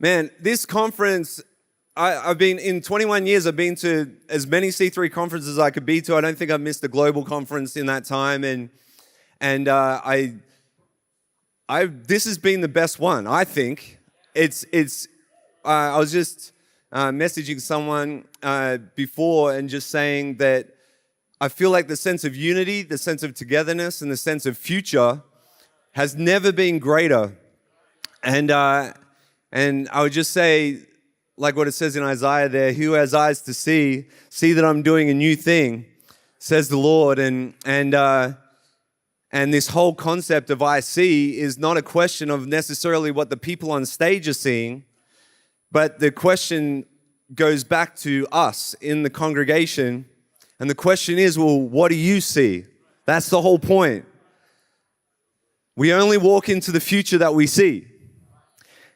Man, this conference, I've been, in 21 years, I've been to as many C3 conferences as I could be to. I don't think I've missed a global conference in that time. And this has been the best one, I think. I was just messaging someone before and just saying that I feel like the sense of unity, the sense of togetherness, and the sense of future has never been greater. And I would just say, like what it says in Isaiah there, who has eyes to see that I'm doing a new thing, says the Lord. And this whole concept of I see is not a question of necessarily what the people on stage are seeing, but the question goes back to us in the congregation. And the question is, well, what do you see? That's the whole point. We only walk into the future that we see.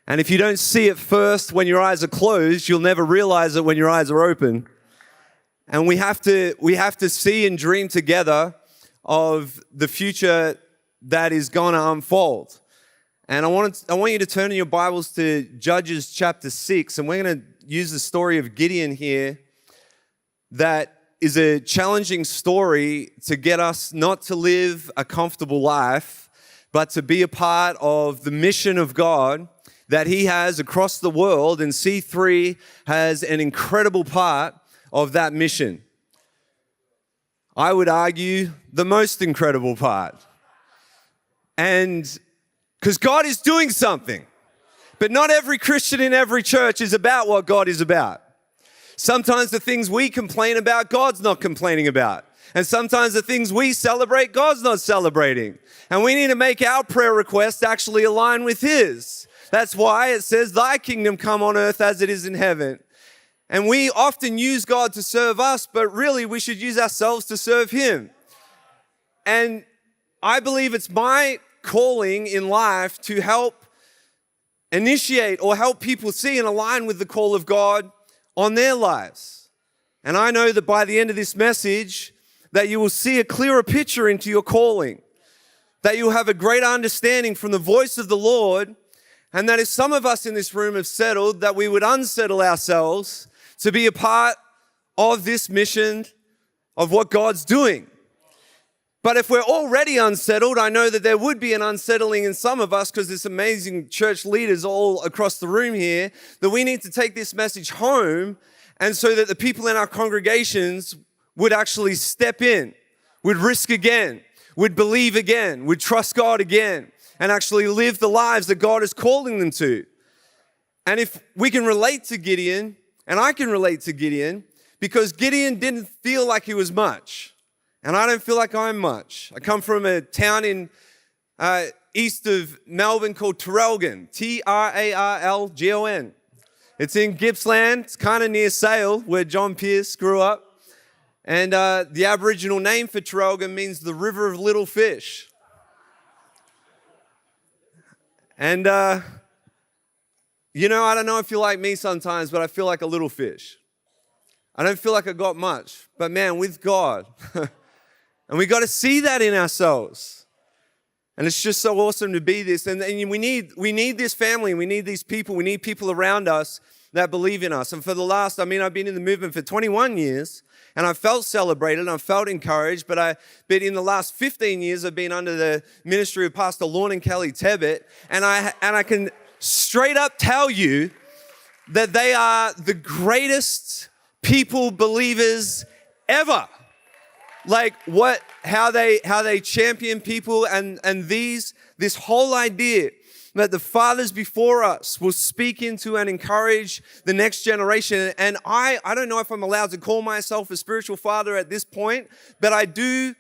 And if you don't see it first when your eyes are closed, you'll never realize it when your eyes are open. And we have to see and dream together of the future that is going to unfold. And I want you to turn in your Bibles to Judges chapter 6, and we're going to use the story of Gideon here. That is a challenging story to get us not to live a comfortable life, but to be a part of the mission of God that He has across the world, and C3 has an incredible part of that mission. I would argue the most incredible part. And because God is doing something, but not every Christian in every church is about what God is about. Sometimes the things we complain about, God's not complaining about. And sometimes the things we celebrate, God's not celebrating. And we need to make our prayer requests actually align with His. That's why it says, thy kingdom come on earth as it is in heaven. And we often use God to serve us, but really we should use ourselves to serve Him. And I believe it's my calling in life to help initiate or help people see and align with the call of God on their lives. And I know that by the end of this message, that you will see a clearer picture into your calling, that you'll have a greater understanding from the voice of the Lord. And that if some of us in this room have settled, that we would unsettle ourselves to be a part of this mission of what God's doing. But if we're already unsettled, I know that there would be an unsettling in some of us because there's amazing church leaders all across the room here, that we need to take this message home, and so that the people in our congregations would actually step in, would risk again, would believe again, would trust God again, and actually live the lives that God is calling them to. And if we can relate to Gideon, and I can relate to Gideon, because Gideon didn't feel like he was much. And I don't feel like I'm much. I come from a town in east of Melbourne called Traralgon, Trarlgon. It's in Gippsland. It's kind of near Sale, where John Pierce grew up. And the Aboriginal name for Traralgon means the river of little fish. And, I don't know if you're like me sometimes, but I feel like a little fish. I don't feel like I got much. But man, with God, and we got to see that in ourselves. And it's just so awesome to be this. And we need this family. We need these people. We need people around us that believe in us. And for the last, I've been in the movement for 21 years. And I felt celebrated, I felt encouraged, but in the last 15 years, I've been under the ministry of Pastor Lorne and Kelly Tebbett, and I can straight up tell you that they are the greatest people believers ever. Like how they champion people, and this whole idea that the fathers before us will speak into and encourage the next generation. And I don't know if I'm allowed to call myself a spiritual father at this point, but I do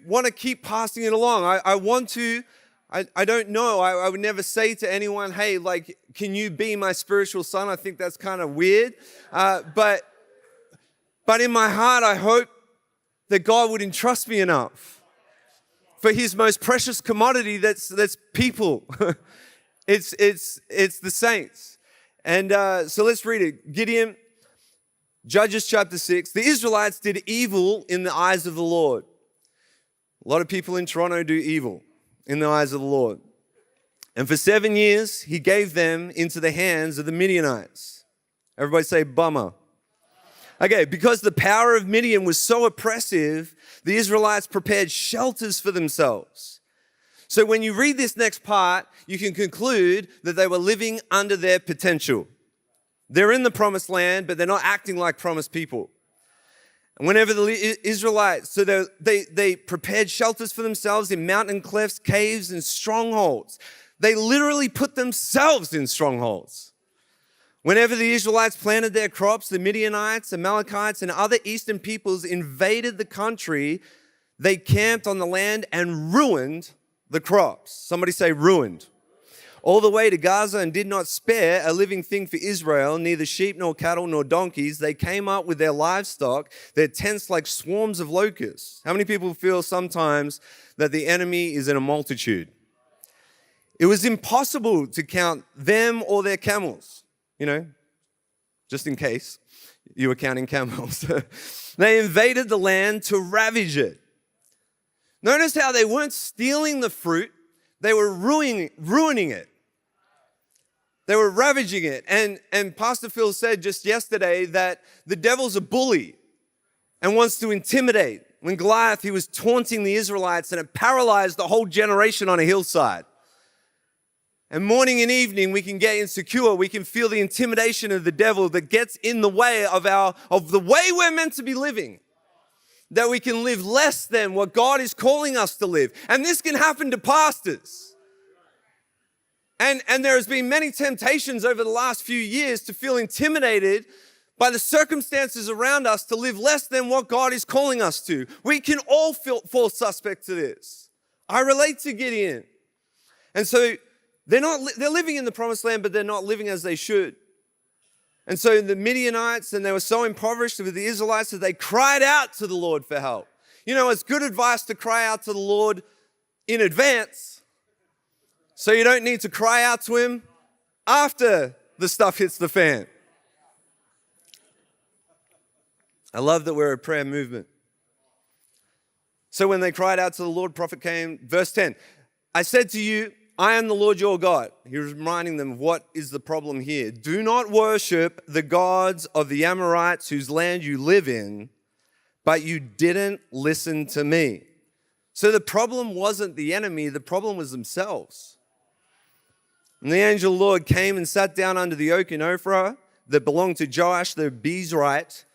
want to keep passing it along. I want to. I don't know. I would never say to anyone, hey, like, can you be my spiritual son? I think that's kind of weird. But in my heart, I hope that God would entrust me enough for His most precious commodity, that's people. It's the saints. And so let's read it. Gideon, Judges chapter 6. The Israelites did evil in the eyes of the Lord. A lot of people in Toronto do evil in the eyes of the Lord. And for 7 years, he gave them into the hands of the Midianites. Everybody say, bummer. Okay, because the power of Midian was so oppressive, the Israelites prepared shelters for themselves. So when you read this next part, you can conclude that they were living under their potential. They're in the promised land, but they're not acting like promised people. And whenever the Israelites, so they prepared shelters for themselves in mountain clefts, caves, and strongholds. They literally put themselves in strongholds. Whenever the Israelites planted their crops, the Midianites, Amalekites, and other eastern peoples invaded the country. They camped on the land and ruined the crops. Somebody say ruined. All the way to Gaza, and did not spare a living thing for Israel, neither sheep nor cattle nor donkeys. They came up with their livestock, their tents like swarms of locusts. How many people feel sometimes that the enemy is in a multitude? It was impossible to count them or their camels, just in case you were counting camels. They invaded the land to ravage it. Notice how they weren't stealing the fruit, they were ruining it. They were ravaging it. And Pastor Phil said just yesterday that the devil's a bully and wants to intimidate. When Goliath, he was taunting the Israelites and it paralyzed the whole generation on a hillside. And morning and evening, we can get insecure. We can feel the intimidation of the devil that gets in the way of the way we're meant to be living. That we can live less than what God is calling us to live. And this can happen to pastors. And there has been many temptations over the last few years to feel intimidated by the circumstances around us to live less than what God is calling us to. We can all fall suspect to this. I relate to Gideon. And so they're living in the promised land, but they're not living as they should. And so the Midianites, and they were so impoverished with the Israelites that they cried out to the Lord for help. It's good advice to cry out to the Lord in advance, so you don't need to cry out to him after the stuff hits the fan. I love that we're a prayer movement. So when they cried out to the Lord, prophet came, verse 10, I said to you, I am the Lord your God. He was reminding them of what is the problem here. Do not worship the gods of the Amorites whose land you live in, but you didn't listen to me. So the problem wasn't the enemy, the problem was themselves. And the angel of the Lord came and sat down under the oak in Ophrah that belonged to Joash the Bezrite,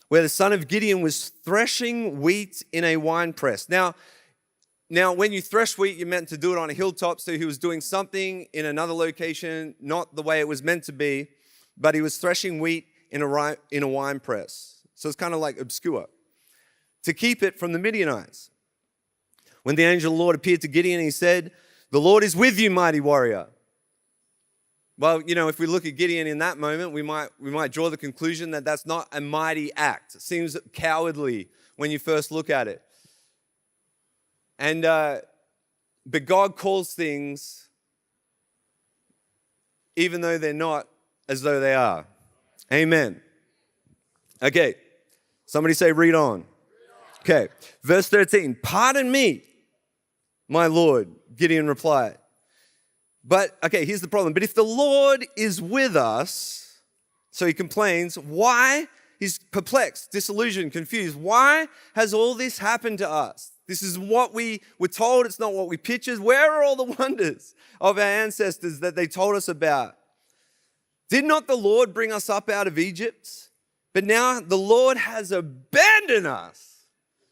where the son of Gideon was threshing wheat in a winepress. Now, when you thresh wheat, you're meant to do it on a hilltop. So he was doing something in another location, not the way it was meant to be, but he was threshing wheat in a wine press. So it's kind of like obscure, to keep it from the Midianites. When the angel of the Lord appeared to Gideon, he said, the Lord is with you, mighty warrior. Well, if we look at Gideon in that moment, we might draw the conclusion that that's not a mighty act. It seems cowardly when you first look at it. And but God calls things even though they're not as though they are. Amen. Okay, somebody say read on. Okay, verse 13. Pardon me, my Lord, Gideon replied. But, okay, here's the problem. But if the Lord is with us, so he complains, why? He's perplexed, disillusioned, confused. Why has all this happened to us? This is what we were told. It's not what we pictured. Where are all the wonders of our ancestors that they told us about? Did not the Lord bring us up out of Egypt? But now the Lord has abandoned us.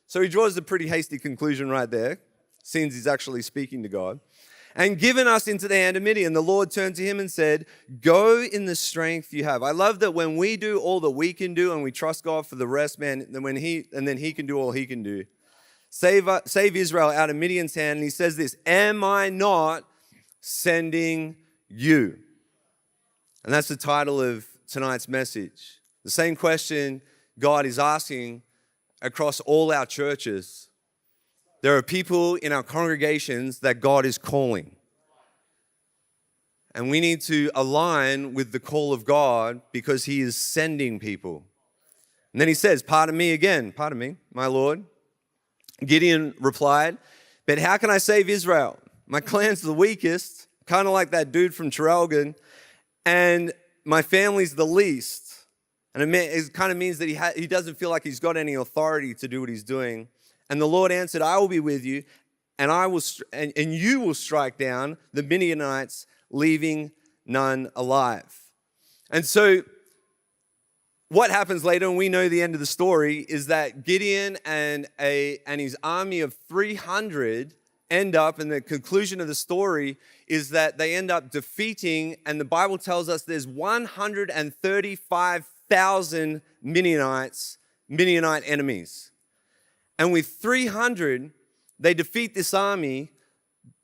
So he draws a pretty hasty conclusion right there. Seems he's actually speaking to God. And given us into the hand of Midian. The Lord turned to him and said, go in the strength you have. I love that when we do all that we can do and we trust God for the rest, man, then he can do all he can do. Save Israel out of Midian's hand. And he says this, am I not sending you? And that's the title of tonight's message. The same question God is asking across all our churches. There are people in our congregations that God is calling. And we need to align with the call of God because he is sending people. And then he says, pardon me again, pardon me, my Lord. Gideon replied, but how can I save Israel? My clan's the weakest, kind of like that dude from Traralgon, and my family's the least. And it kind of means that he doesn't feel like he's got any authority to do what he's doing. And the Lord answered, I will be with you, and you will strike down the Midianites, leaving none alive. And so what happens later, and we know the end of the story, is that Gideon and his army of 300 end up, and the conclusion of the story is that they end up defeating, and the Bible tells us there's 135,000 Midianite enemies. And with 300, they defeat this army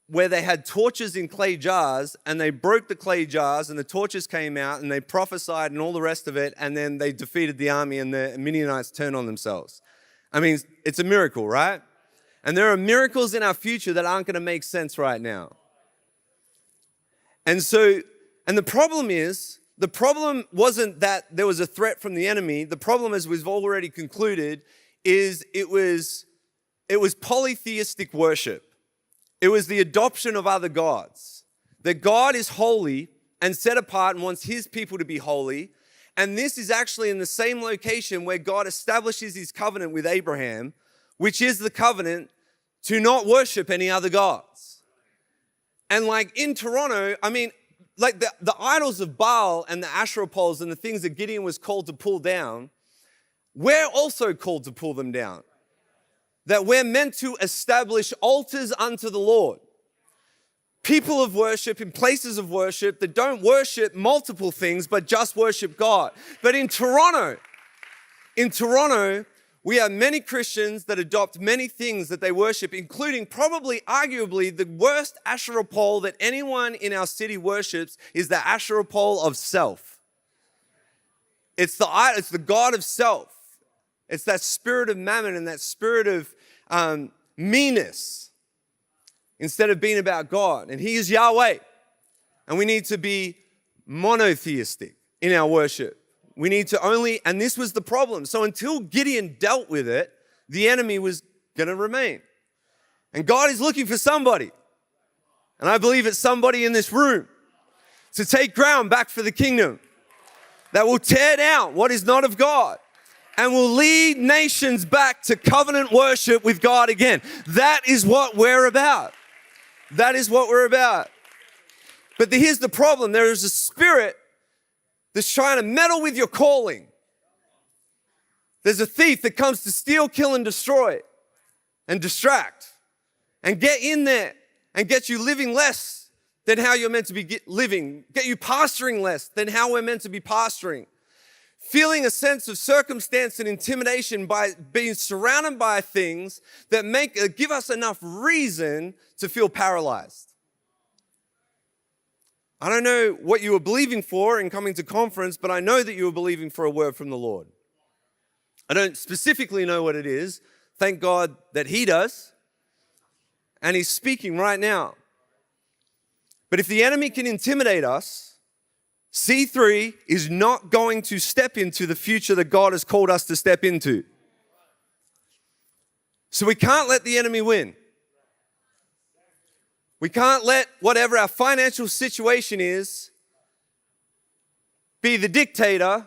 where they had torches in clay jars, and they broke the clay jars, and the torches came out, and they prophesied and all the rest of it, and then they defeated the army, and the Midianites turned on themselves. I mean, it's a miracle, right? And there are miracles in our future that aren't going to make sense right now. And the problem wasn't that there was a threat from the enemy. The problem, as we've already concluded, is it was polytheistic worship. It was the adoption of other gods. That God is holy and set apart and wants his people to be holy. And this is actually in the same location where God establishes his covenant with Abraham, which is the covenant to not worship any other gods. And like in Toronto, I mean, like the idols of Baal and the Asherah poles and the things that Gideon was called to pull down, we're also called to pull them down. That we're meant to establish altars unto the Lord. People of worship in places of worship that don't worship multiple things, but just worship God. But in Toronto, we have many Christians that adopt many things that they worship, including probably, arguably, the worst Asherah pole that anyone in our city worships is the Asherah pole of self. It's the God of self. It's that spirit of mammon and that spirit of meanness instead of being about God. And he is Yahweh. And we need to be monotheistic in our worship. We need to and this was the problem. So until Gideon dealt with it, the enemy was going to remain. And God is looking for somebody. And I believe it's somebody in this room to take ground back for the kingdom that will tear down what is not of God and will lead nations back to covenant worship with God again. That is what we're about. That is what we're about. But here's the problem. There is a spirit that's trying to meddle with your calling. There's a thief that comes to steal, kill, and destroy and distract and get in there and get you living less than how you're meant to be living, get you pastoring less than how we're meant to be pastoring, feeling a sense of circumstance and intimidation by being surrounded by things that give us enough reason to feel paralyzed. I don't know what you were believing for in coming to conference, but I know that you were believing for a word from the Lord. I don't specifically know what it is. Thank God that he does. And he's speaking right now. But if the enemy can intimidate us, C3 is not going to step into the future that God has called us to step into. So we can't let the enemy win. We can't let whatever our financial situation is be the dictator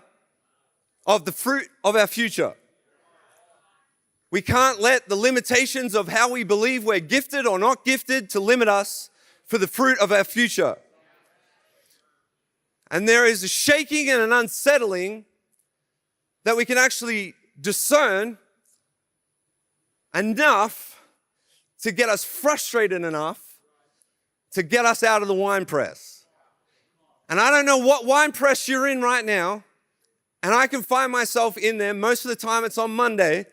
of the fruit of our future. We can't let the limitations of how we believe we're gifted or not gifted to limit us for the fruit of our future. And there is a shaking and an unsettling that we can actually discern enough to get us frustrated enough to get us out of the wine press. And I don't know what wine press you're in right now, and I can find myself in there. Most of the time it's on Monday.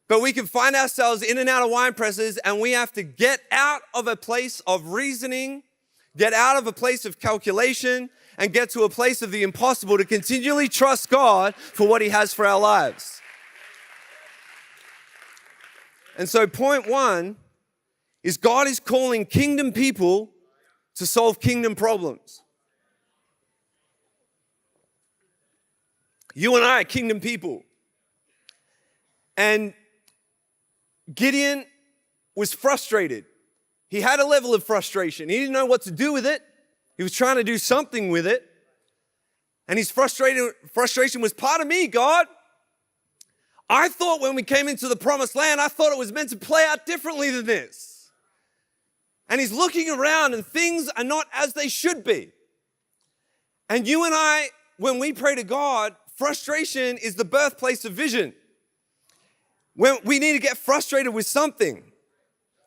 But we can find ourselves in and out of wine presses, and we have to get out of a place of reasoning, get out of a place of calculation, and get to a place of the impossible to continually trust God for what he has for our lives. And so point one is God is calling kingdom people to solve kingdom problems. You and I are kingdom people. And Gideon was frustrated. he had a level of frustration. He didn't know what to do with it. He was trying to do something with it. And his frustration was, part of me, God. I thought when we came into the promised land, I thought it was meant to play out differently than this. And he's looking around and things are not as they should be. And you and I, when we pray to God, frustration is the birthplace of vision. When we need to get frustrated with something,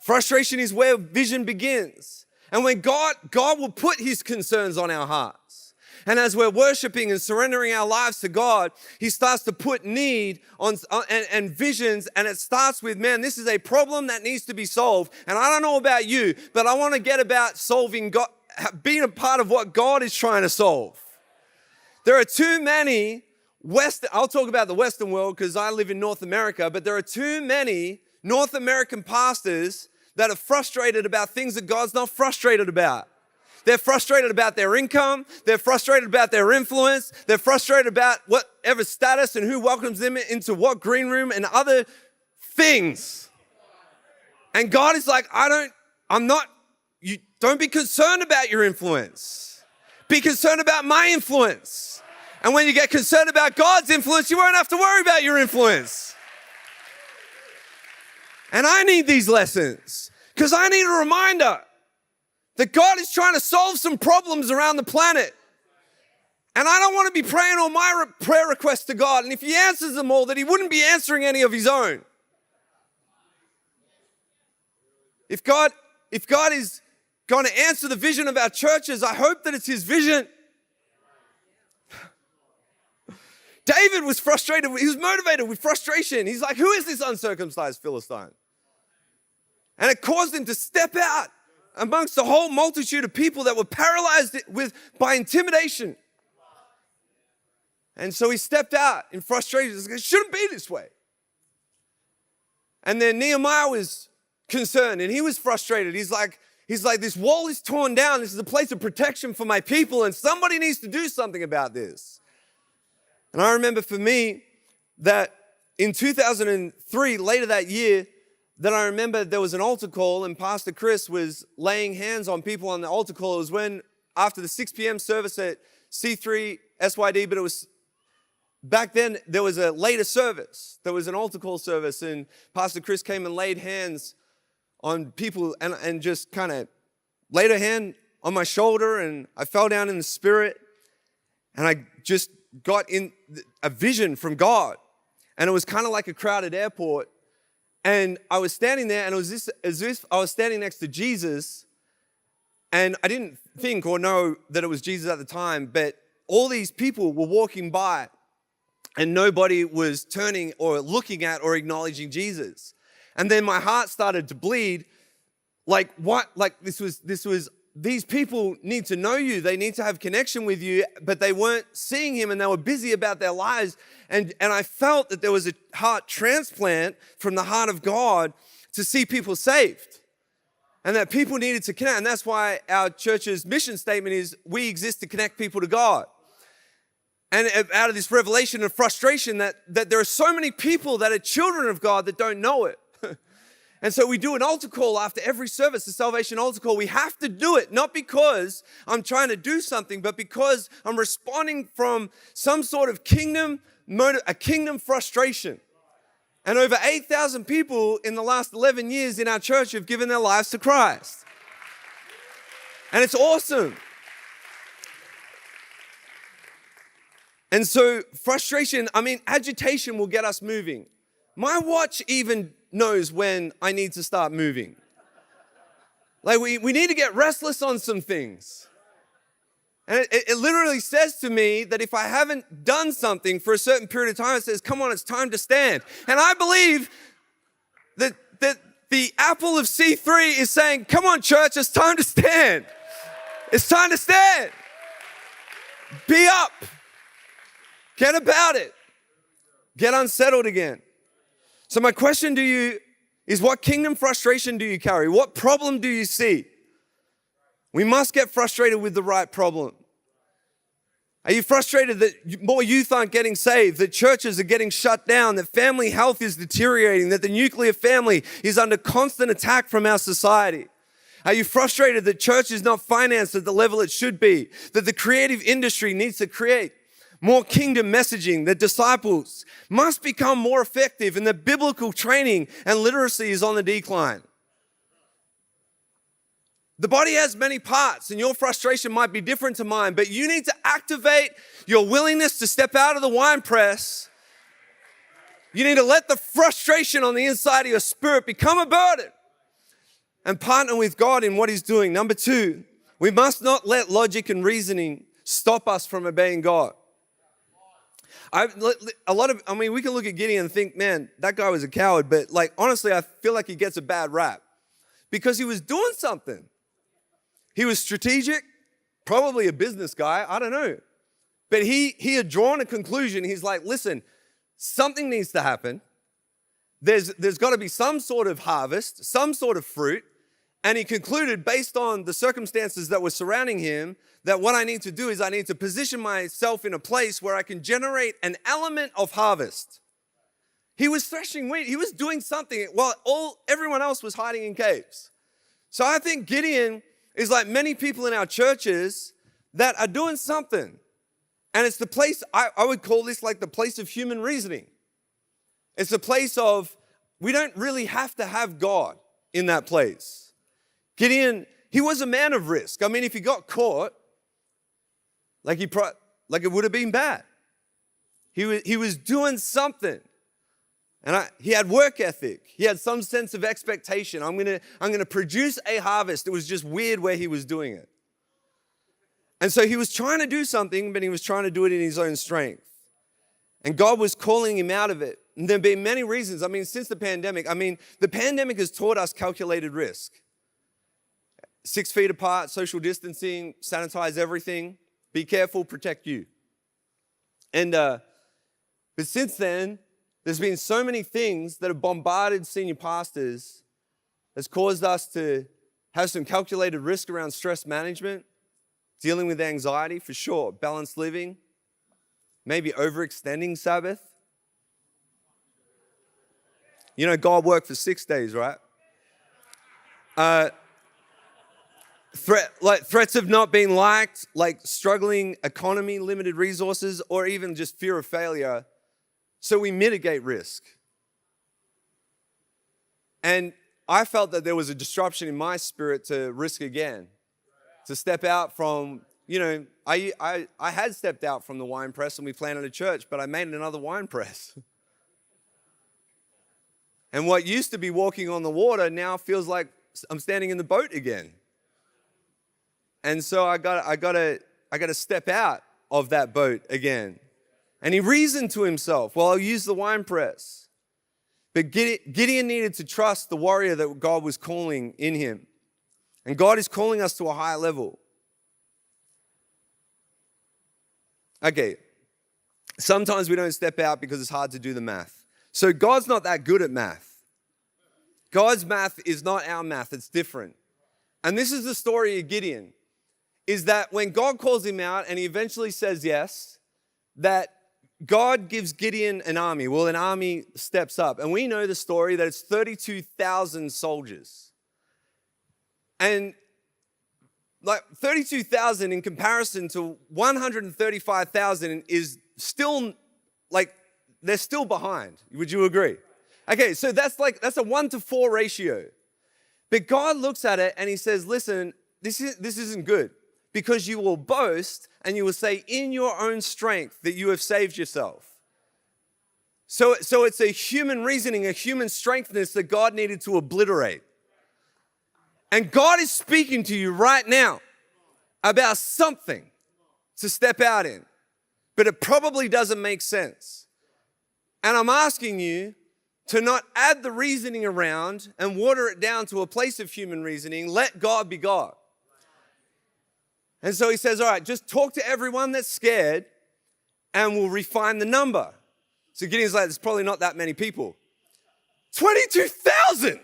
frustration is where vision begins. And when God will put his concerns on our hearts. And as we're worshiping and surrendering our lives to God, he starts to put need on and visions. And it starts with, man, this is a problem that needs to be solved. And I don't know about you, but I want to get about solving God, being a part of what God is trying to solve. There are too many I'll talk about the Western world because I live in North America, but there are too many North American pastors that are frustrated about things that God's not frustrated about. They're frustrated about their income. They're frustrated about their influence. They're frustrated about whatever status and who welcomes them into what green room and other things. And God is like, you don't be concerned about your influence. Be concerned about my influence. And when you get concerned about God's influence, you won't have to worry about your influence. And I need these lessons because I need a reminder that God is trying to solve some problems around the planet. And I don't want to be praying all my prayer requests to God. And if he answers them all, that he wouldn't be answering any of his own. If God is going to answer the vision of our churches, I hope that it's his vision. David was frustrated. He was motivated with frustration. He's like, who is this uncircumcised Philistine? And it caused him to step out amongst the whole multitude of people that were paralyzed by intimidation. And so he stepped out in frustration. It shouldn't be this way. And then Nehemiah was concerned and he was frustrated. He's like, this wall is torn down. This is a place of protection for my people and somebody needs to do something about this. And I remember for me that in 2003, later that year, that I remember there was an altar call and Pastor Chris was laying hands on people on the altar call. It was when, after the 6 p.m. service at C3 SYD, but it was, back then there was a later service. There was an altar call service and Pastor Chris came and laid hands on people and just kind of laid a hand on my shoulder and I fell down in the spirit and I just got in a vision from God. And it was kind of like a crowded airport. And I was standing there and it was as if I was standing next to Jesus. And I didn't think or know that it was Jesus at the time, but all these people were walking by and nobody was turning or looking at or acknowledging Jesus. And then my heart started to bleed. Like what? Like this was, these people need to know you. They need to have connection with you, but they weren't seeing him and they were busy about their lives. And I felt that there was a heart transplant from the heart of God to see people saved. And that people needed to connect. And that's why our church's mission statement is, we exist to connect people to God. And out of this revelation of frustration that there are so many people that are children of God that don't know it. And so we do an altar call after every service, a salvation altar call. We have to do it, not because I'm trying to do something, but because I'm responding from some sort of kingdom frustration. And over 8,000 people in the last 11 years in our church have given their lives to Christ. And it's awesome. And so frustration, agitation will get us moving. My watch even knows when I need to start moving. Like we need to get restless on some things. And it literally says to me that if I haven't done something for a certain period of time, it says, come on, it's time to stand. And I believe that the apple of C3 is saying, come on, church, it's time to stand. It's time to stand. Be up. Get about it. Get unsettled again. So my question to you is, what kingdom frustration do you carry? What problem do you see? We must get frustrated with the right problem. Are you frustrated that more youth aren't getting saved, that churches are getting shut down, that family health is deteriorating, that the nuclear family is under constant attack from our society? Are you frustrated that church is not financed at the level it should be? That the creative industry needs to create more kingdom messaging? That disciples must become more effective and that biblical training and literacy is on the decline? The body has many parts and your frustration might be different to mine, but you need to activate your willingness to step out of the wine press. You need to let the frustration on the inside of your spirit become a burden and partner with God in what He's doing. Number 2, we must not let logic and reasoning stop us from obeying God. We can look at Gideon and think, man, that guy was a coward. But honestly, I feel like he gets a bad rap because he was doing something. He was strategic, probably a business guy, I don't know. But he had drawn a conclusion. He's like, listen, something needs to happen. There's got to be some sort of harvest, some sort of fruit. And he concluded, based on the circumstances that were surrounding him, that what I need to do is I need to position myself in a place where I can generate an element of harvest. He was threshing wheat. He was doing something while everyone else was hiding in caves. So I think Gideon is like many people in our churches that are doing something. And it's the place, I would call this like the place of human reasoning. It's a place of, we don't really have to have God in that place. Gideon, he was a man of risk. I mean, if he got caught, it would have been bad. He was doing something. And he had work ethic. He had some sense of expectation. I'm gonna produce a harvest. It was just weird where he was doing it. And so he was trying to do something, but he was trying to do it in his own strength. And God was calling him out of it. And there have been many reasons. I mean, since the pandemic has taught us calculated risk. 6 feet apart, social distancing, sanitize everything. Be careful, protect you. And but since then, there's been so many things that have bombarded senior pastors that's caused us to have some calculated risk around stress management, dealing with anxiety, for sure, balanced living, maybe overextending Sabbath. You know, God worked for 6 days, right? Threats of not being liked, like struggling economy, limited resources, or even just fear of failure. So we mitigate risk. And I felt that there was a disruption in my spirit to risk again, to step out from, I had stepped out from the wine press and we planted a church, but I made another wine press. And what used to be walking on the water now feels like I'm standing in the boat again. And so I got to step out of that boat again. And he reasoned to himself, well, I'll use the wine press. But Gideon needed to trust the warrior that God was calling in him. And God is calling us to a higher level. Okay, sometimes we don't step out because it's hard to do the math. So God's not that good at math. God's math is not our math, it's different. And this is the story of Gideon, is that when God calls him out and he eventually says yes, that God gives Gideon an army. Well, an army steps up. And we know the story that it's 32,000 soldiers. And 32,000 in comparison to 135,000 is still, they're still behind. Would you agree? Okay, so that's a 1-to-4 ratio. But God looks at it and he says, listen, this isn't good. Because you will boast and you will say in your own strength that you have saved yourself. So it's a human reasoning, a human strengthness that God needed to obliterate. And God is speaking to you right now about something to step out in. But it probably doesn't make sense. And I'm asking you to not add the reasoning around and water it down to a place of human reasoning. Let God be God. And so he says, all right, just talk to everyone that's scared and we'll refine the number. So Gideon's like, there's probably not that many people. 22,000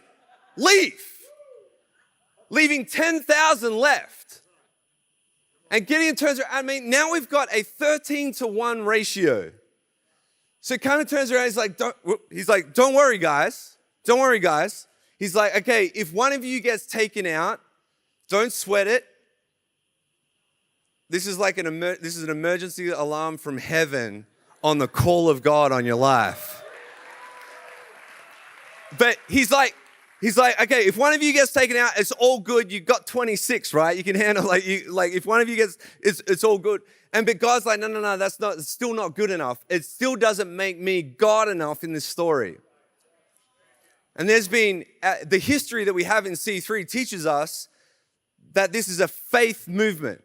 leaving 10,000 left. And Gideon turns around, now we've got a 13-to-1 ratio. So he kind of turns around, he's like, don't worry, guys. He's like, okay, if one of you gets taken out, Don't sweat it. This is like an emergency alarm from heaven on the call of God on your life. But he's like, okay, if one of you gets taken out, it's all good. You got 26, right? You can handle if one of you gets, it's all good. But God's like, no, it's still not good enough. It still doesn't make me God enough in this story. And there's been, the history that we have in C3 teaches us that this is a faith movement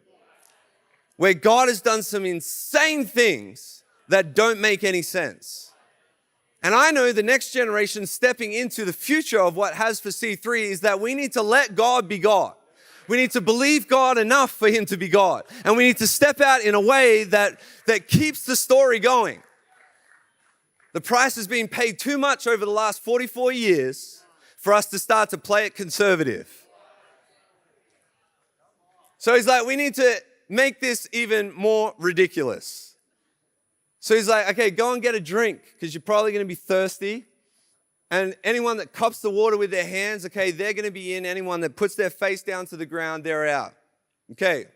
where God has done some insane things that don't make any sense. And I know the next generation stepping into the future of what has for C3 is that we need to let God be God. We need to believe God enough for him to be God. And we need to step out in a way that keeps the story going. The price has been paid too much over the last 44 years for us to start to play it conservative. So he's like, we need to make this even more ridiculous. So he's like, okay, go and get a drink because you're probably going to be thirsty. And anyone that cups the water with their hands, okay, they're going to be in. Anyone that puts their face down to the ground, they're out. Okay,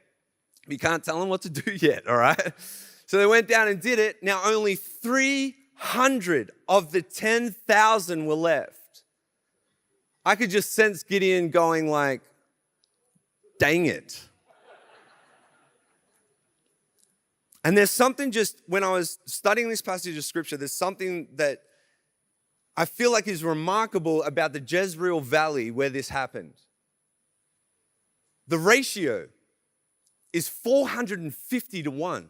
you can't tell them what to do yet, all right? So they went down and did it. Now only 300 of the 10,000 were left. I could just sense Gideon going like, dang it. And there's something just, when I was studying this passage of scripture, there's something that I feel like is remarkable about the Jezreel Valley where this happened. The ratio is 450 to 1.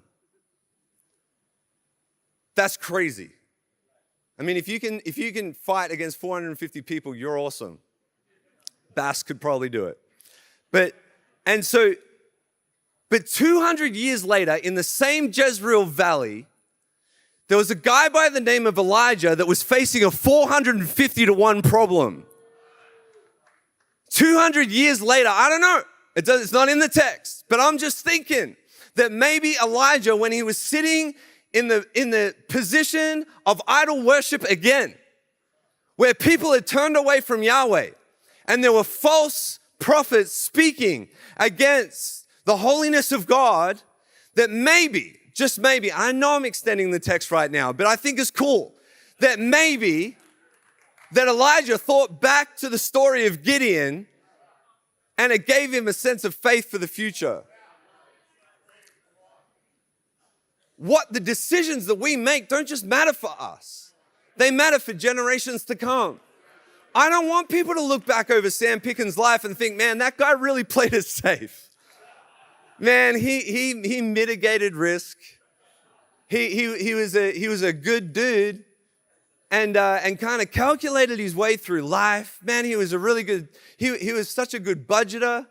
That's crazy. I mean, if you can fight against 450 people, you're awesome. Bass could probably do it. But 200 years later, in the same Jezreel Valley, there was a guy by the name of Elijah that was facing a 450 to 1 problem. 200 years later, I don't know. It's not in the text, but I'm just thinking that maybe Elijah, when he was sitting in the position of idol worship again, where people had turned away from Yahweh, and there were false prophets speaking against the holiness of God, that maybe, just maybe, I know I'm extending the text right now, but I think it's cool that maybe that Elijah thought back to the story of Gideon and it gave him a sense of faith for the future. What the decisions that we make don't just matter for us. They matter for generations to come. I don't want people to look back over Sam Picken's life and think, man, that guy really played it safe. Man, he mitigated risk. He was a good dude, and kind of calculated his way through life. Man, he was a really good. He was such a good budgeter.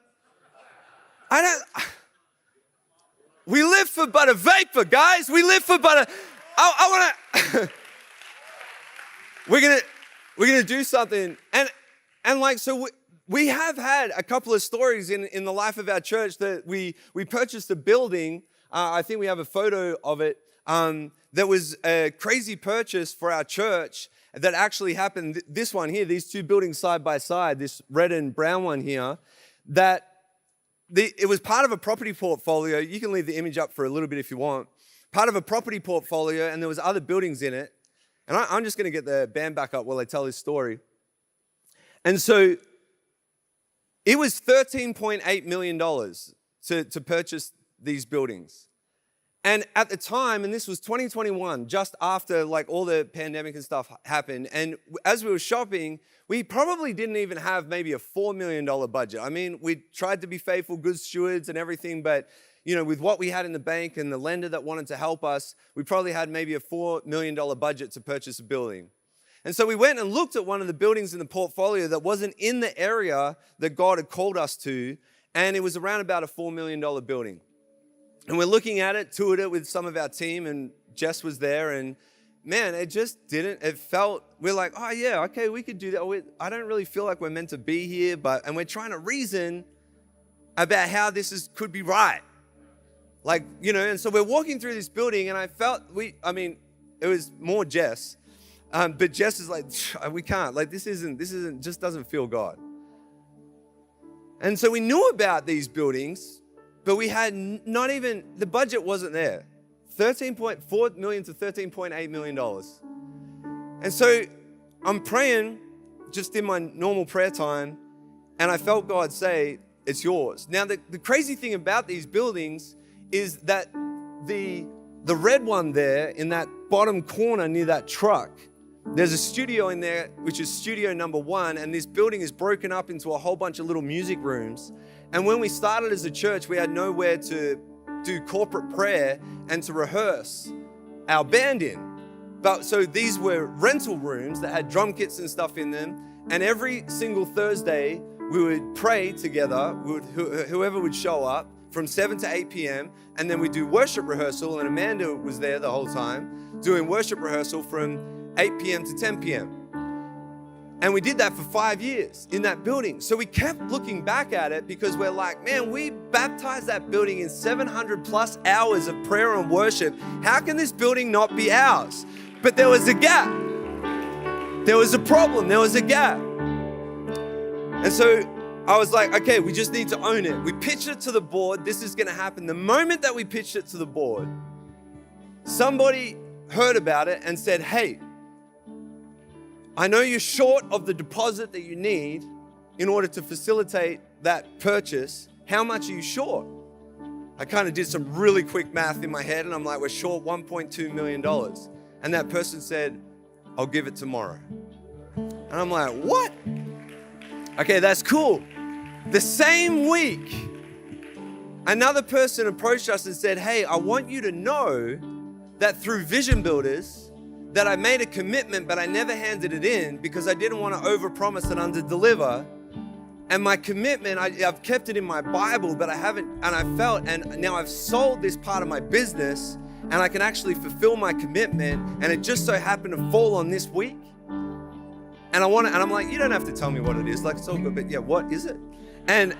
We live for but a vapor, guys. We live for but a. I want to. We're gonna do something, and like so. We have had a couple of stories in the life of our church that we purchased a building. I think we have a photo of it. That was a crazy purchase for our church that actually happened. This one here, these two buildings side by side, this red and brown one here, it was part of a property portfolio. You can leave the image up for a little bit if you want. Part of a property portfolio, and there was other buildings in it. And I'm just going to get the band back up while I tell this story. And so it was $13.8 million to purchase these buildings. And at the time, and this was 2021, just after like all the pandemic and stuff happened, and as we were shopping, we probably didn't even have maybe a $4 million budget. I mean, we tried to be faithful, good stewards and everything, but you know, with what we had in the bank and the lender that wanted to help us, we probably had maybe a $4 million budget to purchase a building. And so we went and looked at one of the buildings in the portfolio that wasn't in the area that God had called us to, and it was around about a $4 million building. And we're looking at it, toured it with some of our team, and Jess was there, and man, it just didn't, we're like, oh yeah, okay, we could do that. I don't really feel like we're meant to be here, and we're trying to reason about how this could be right. Like, you know, and so we're walking through this building, and it was more Jess. But Jess is like, we can't, like, this isn't, just doesn't feel God. And so we knew about these buildings, but we had not even, the budget wasn't there. $13.4 million to $13.8 million. And so I'm praying just in my normal prayer time, and I felt God say, it's yours. Now, the crazy thing about these buildings is that the red one there in that bottom corner near that truck, there's a studio in there, which is studio number 1, and this building is broken up into a whole bunch of little music rooms. And when we started as a church, we had nowhere to do corporate prayer and to rehearse our band in. But so these were rental rooms that had drum kits and stuff in them. And every single Thursday, we would pray together, whoever would show up, from 7 to 8 p.m. And then we'd do worship rehearsal, and Amanda was there the whole time, doing worship rehearsal from 8 p.m. to 10 p.m. And we did that for 5 years in that building. So we kept looking back at it because we're like, man, we baptized that building in 700 plus hours of prayer and worship. How can this building not be ours? But there was a gap. There was a problem. There was a gap. And so I was like, okay, we just need to own it. We pitched it to the board. This is going to happen. The moment that we pitched it to the board, somebody heard about it and said, hey, I know you're short of the deposit that you need in order to facilitate that purchase. How much are you short? I kind of did some really quick math in my head, and I'm like, we're short $1.2 million. And that person said, I'll give it tomorrow. And I'm like, what? Okay, that's cool. The same week, another person approached us and said, hey, I want you to know that through Vision Builders, that I made a commitment, but I never handed it in because I didn't want to overpromise and underdeliver. And my commitment, I've kept it in my Bible, but I haven't, and I felt, and now I've sold this part of my business, and I can actually fulfill my commitment, and it just so happened to fall on this week. And I'm like, you don't have to tell me what it is, like it's all good, but yeah, what is it? And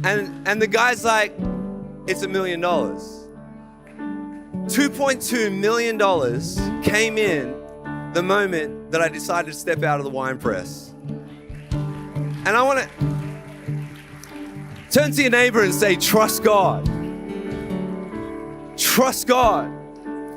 the guy's like, it's $1 million. $2.2 million came in the moment that I decided to step out of the wine press. And I want to turn to your neighbor and say, trust God. Trust God.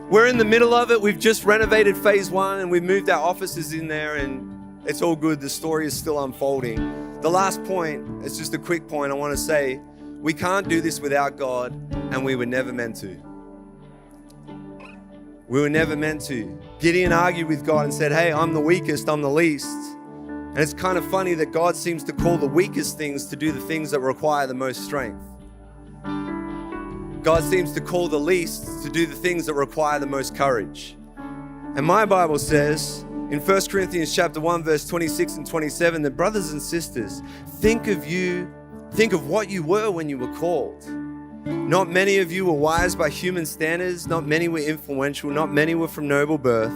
We're in the middle of it. We've just renovated phase 1 and we've moved our offices in there, and it's all good. The story is still unfolding. The last point, it's just a quick point I want to say, we can't do this without God, and we were never meant to. We were never meant to. Gideon argued with God and said, hey, I'm the weakest, I'm the least. And it's kind of funny that God seems to call the weakest things to do the things that require the most strength. God seems to call the least to do the things that require the most courage. And my Bible says in 1 Corinthians chapter 1, verse 26 and 27, that brothers and sisters, think of what you were when you were called. Not many of you were wise by human standards. Not many were influential. Not many were from noble birth.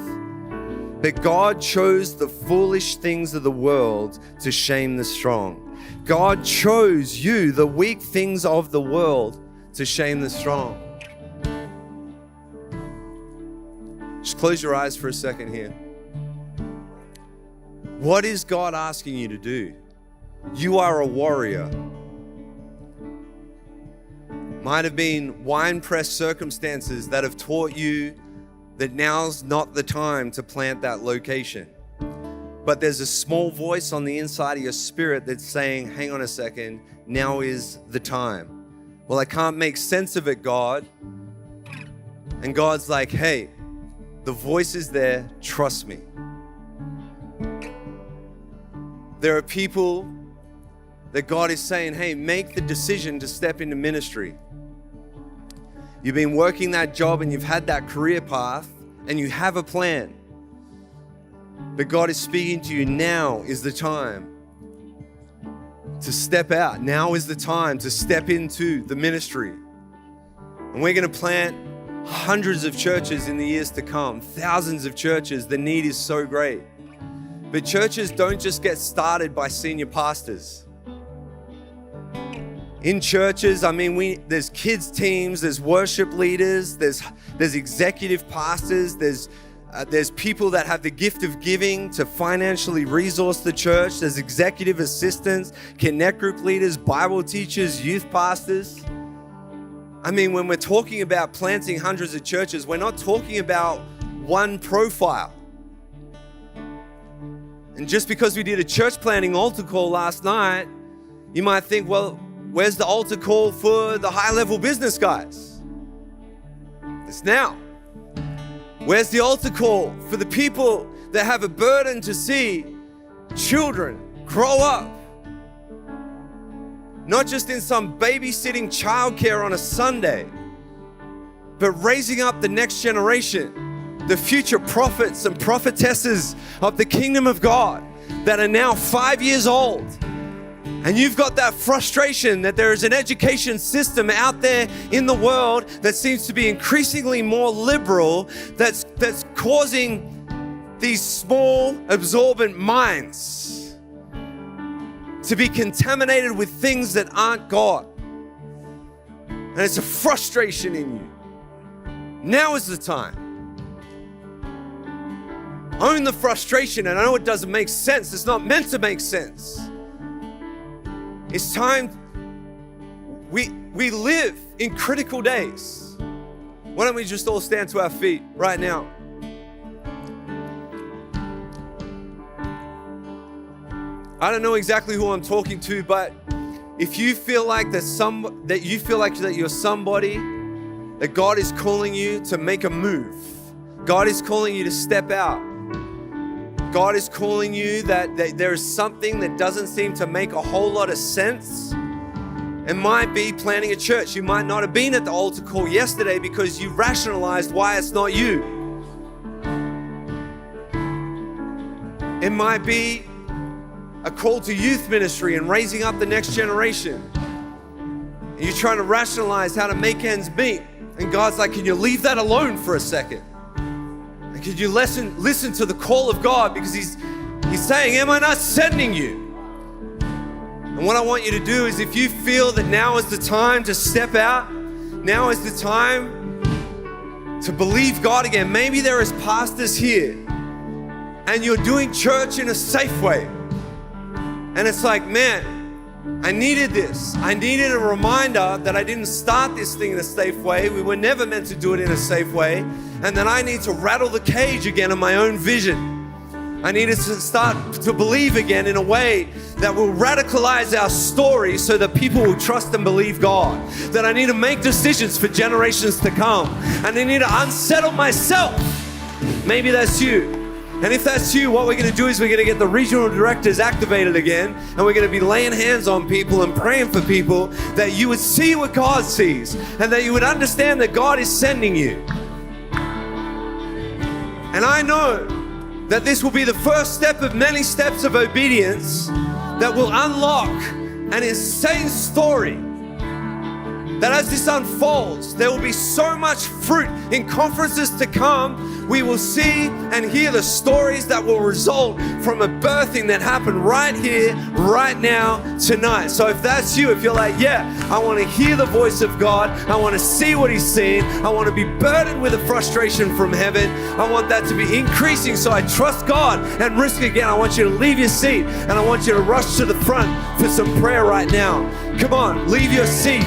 But God chose the foolish things of the world to shame the strong. God chose you, the weak things of the world, to shame the strong. Just close your eyes for a second here. What is God asking you to do? You are a warrior. Might have been wine press circumstances that have taught you that now's not the time to plant that location. But there's a small voice on the inside of your spirit that's saying, hang on a second, now is the time. Well, I can't make sense of it, God. And God's like, hey, the voice is there, trust me. There are people that God is saying, hey, make the decision to step into ministry. You've been working that job and you've had that career path and you have a plan. But God is speaking to you, now is the time to step out. Now is the time to step into the ministry. And we're going to plant hundreds of churches in the years to come, thousands of churches. The need is so great. But churches don't just get started by senior pastors. In churches, there's kids teams, there's worship leaders, there's executive pastors, there's There's people that have the gift of giving to financially resource the church. There's executive assistants, connect group leaders, Bible teachers, youth pastors. I mean, when we're talking about planting hundreds of churches, we're not talking about one profile. And just because we did a church planting altar call last night, you might think, well, where's the altar call for the high-level business guys? It's now. Where's the altar call for the people that have a burden to see children grow up? Not just in some babysitting childcare on a Sunday, but raising up the next generation, the future prophets and prophetesses of the kingdom of God that are now 5 years old. And you've got that frustration that there is an education system out there in the world that seems to be increasingly more liberal, that's causing these small, absorbent minds to be contaminated with things that aren't God. And it's a frustration in you. Now is the time. Own the frustration. And I know it doesn't make sense. It's not meant to make sense. It's time. We live in critical days. Why don't we just all stand to our feet right now? I don't know exactly who I'm talking to, but if you feel like that you're somebody, that God is calling you to make a move. God is calling you to step out. God is calling you that there is something that doesn't seem to make a whole lot of sense. It might be planting a church. You might not have been at the altar call yesterday because you rationalized why it's not you. It might be a call to youth ministry and raising up the next generation. And you're trying to rationalize how to make ends meet. And God's like, can you leave that alone for a second? And can you listen to the call of God? Because He's saying, am I not sending you? And what I want you to do is, if you feel that now is the time to step out, now is the time to believe God again. Maybe there is pastors here and you're doing church in a safe way. And it's like, man, I needed this. I needed a reminder that I didn't start this thing in a safe way. We were never meant to do it in a safe way. And then I need to rattle the cage again of my own vision. I needed to start to believe again in a way that will radicalize our story so that people will trust and believe God. That I need to make decisions for generations to come. And I need to unsettle myself. Maybe that's you. And if that's you, what we're going to do is we're going to get the regional directors activated again, and we're going to be laying hands on people and praying for people that you would see what God sees and that you would understand that God is sending you. And I know that this will be the first step of many steps of obedience that will unlock an insane story. That as this unfolds, there will be so much fruit in conferences to come. We will see and hear the stories that will result from a birthing that happened right here, right now, tonight. So if that's you, if you're like, yeah, I want to hear the voice of God. I want to see what He's seeing. I want to be burdened with a frustration from heaven. I want that to be increasing so I trust God and risk again. I want you to leave your seat and I want you to rush to the front for some prayer right now. Come on, leave your seat.